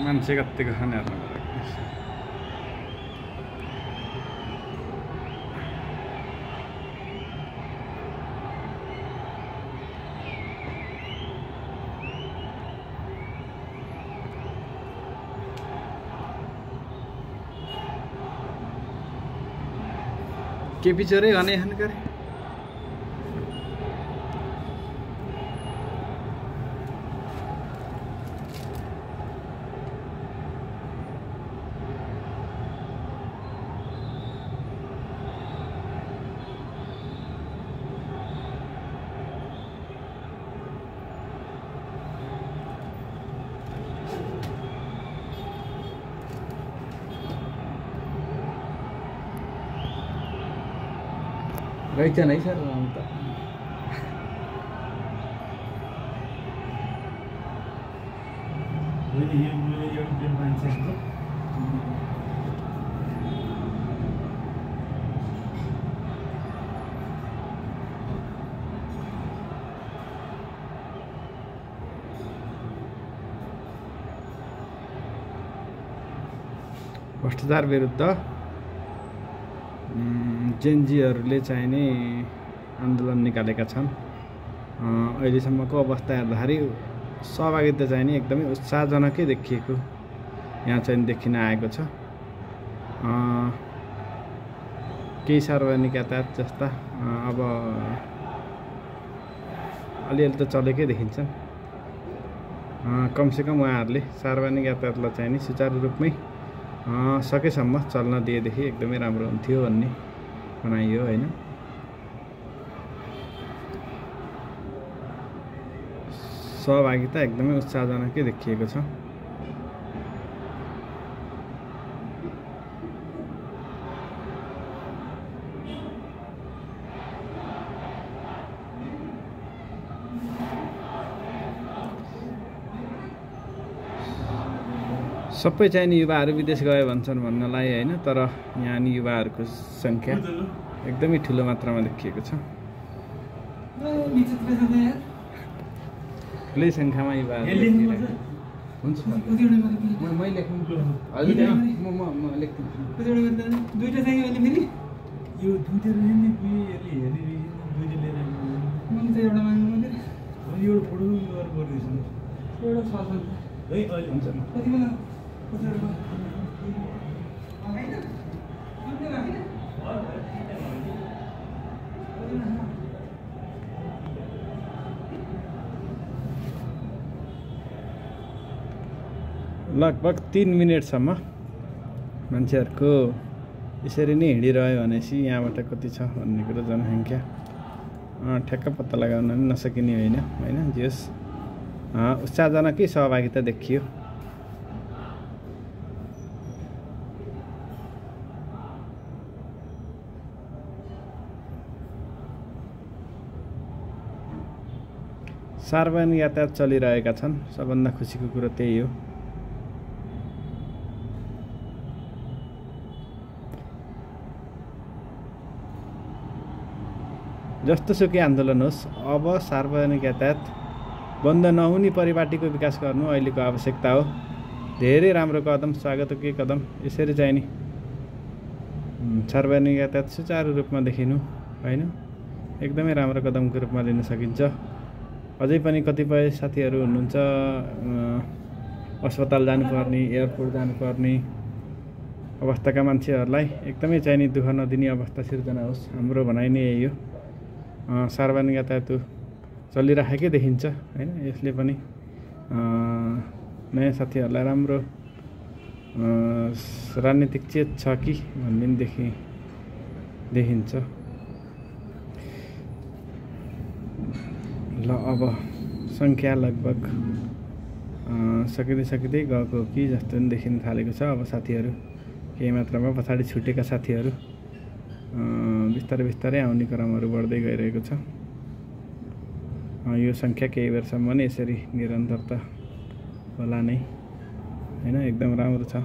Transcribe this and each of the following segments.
मान्छे कतिको खाने हेर्नु के बिचरे घने खाने करे रहेछ नै सर अन्त भ्रष्टाचार विरुद्ध जेनजीहरूले चाहिने आन्दोलन निकालेका छन्। अहिलेसम्मको अवस्था हेर्दाखेरि सहभागिता चाहिने एकदमै उत्साहजनकै देखिएको यहाँ चाहिँ देखिन आएको छ। केही सार्वजनिक यातायात जस्ता अब अलिअलि त चलेकै देखिन्छन्। कमसेकम उहाँहरूले सार्वजनिक यातायातलाई चाहिने सुचारू रूपमै सकेसम्म चल्न दिएदेखि एकदमै राम्रो हुन्थ्यो भन्ने बनाइयो हैन। सहभागिता एकदमै उत्साहजनकै देखिएको छ। सबै चाहिने युवाहरू विदेश गए भन्छन् भन्नलाई हैन, तर यहाँ नि युवाहरूको संख्या एकदमै ठुलो मात्रामा देखिएको छ। ठुलै संख्यामा युवाहरू हुन्छ। म लेख्नु हजुर म लेख्दिन्छु। दुईटा चाहिँ अहिले फेरि यो दुईटा रहेन कि यसले हेरि दुईटा लिएर मैले चाहिँ एउटा माग्नु मात्रै यो फोटो गरेर गर्दैछु एउटा छ छ है अहिले हुन्छ कति बेला लगभग 3 मिनेटसम्म मान्छेहरूको यसरी नै हिँडिरह्यो भनेपछि यहाँबाट कति छ भन्ने कुरो जनसङ्ख्या ठ्याक्क पत्ता लगाउन पनि नसकिने होइन जस उत्साहजनकै सहभागिता देखियो। सार्वजनिक यातायात चलिरहेका छन्, सबभन्दा खुसीको कुरो त्यही हो। जस्तोसुकै आन्दोलन होस्, अब सार्वजनिक यातायात बन्द नहुने परिपाटीको विकास गर्नु अहिलेको आवश्यकता हो। धेरै राम्रो कदम, स्वागतकै कदम। यसरी चाहिँ नि सार्वजनिक यातायात सुचारू रूपमा देखिनु हैन एकदमै राम्रो कदमको रूपमा लिन सकिन्छ। अझै पनि कतिपय साथीहरू हुनुहुन्छ अस्पताल जानुपर्ने, एयरपोर्ट जानुपर्ने अवस्थाका मान्छेहरूलाई एकदमै चाहिने दुःख नदिने अवस्था सिर्जना होस्। हाम्रो भनाइ नै यही हो। सार्वजनिक यातायात चलिराखेकै देखिन्छ हैन। यसले पनि नयाँ साथीहरूलाई राम्रो राजनीतिक चेत छ कि भन्ने देखिन्छ। ल अब संख्या लगभग सकिँदै गएको कि जस्तो पनि देखिन थालेको छ। अब साथीहरू केही मात्रामा पछाडि छुटेका साथीहरू बिस्तारै आउने क्रमहरू बढ्दै गइरहेको छ। यो संख्या केही बेरसम्म नै यसरी निरन्तरता होला नै हैन। एकदम राम्रो छ।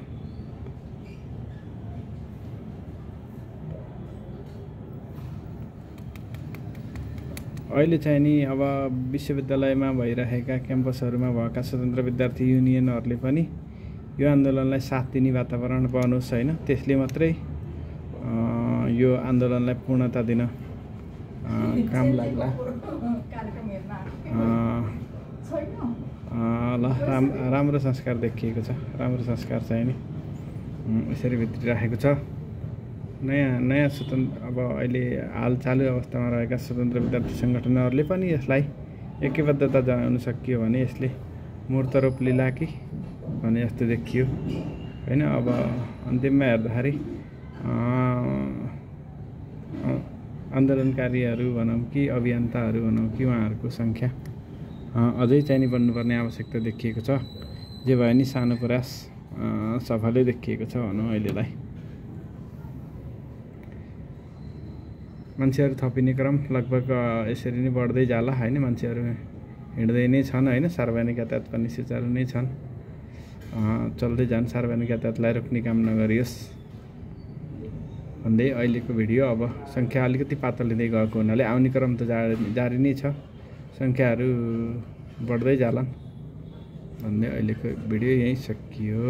अहिले चाहिँ नि अब विश्वविद्यालयमा भइरहेका क्याम्पसहरूमा भएका स्वतन्त्र विद्यार्थी युनियनहरूले पनि यो आन्दोलनलाई साथ दिने वातावरण बनोस् होइन, त्यसले मात्रै यो आन्दोलनलाई पूर्णता दिन काम लाग्ला। ल राम्रो संस्कार देखिएको छ, राम्रो संस्कार चाहिँ नि यसरी भित्री राखेको छ। नयाँ स्वतन्त्र अब अहिले हाल चालु अवस्थामा रहेका स्वतन्त्र विद्यार्थी सङ्गठनहरूले पनि यसलाई एकबद्धता जनाउन सकियो भने यसले मूर्त रूप लिला कि भने जस्तो देखियो होइन। अब अन्तिममा हेर्दाखेरि आन्दोलनकारीहरू भनौँ कि अभियन्ताहरू भनौँ कि उहाँहरूको सङ्ख्या अझै चाहिँ नि बढ्नुपर्ने आवश्यकता देखिएको छ। जे भए नि सानो प्रयास सफलै देखिएको छ भनौँ अहिलेलाई। मान्छेहरू थपिने क्रम लगभग यसरी नै बढ्दै जाला होइन। मान्छेहरू हिँड्दै नै छन् होइन, सार्वजनिक यातायात पनि सुचारू नै छन्, चल्दै जान्। सार्वजनिक यातायातलाई रोक्ने काम नगरियोस् भन्दै अहिलेको भिडियो अब सङ्ख्या अलिकति पातलो लिँदै गएको हुनाले आउने क्रम त जारी नै छ, सङ्ख्याहरू बढ्दै जालान् भन्दै अहिलेको भिडियो यहीँ सकियो।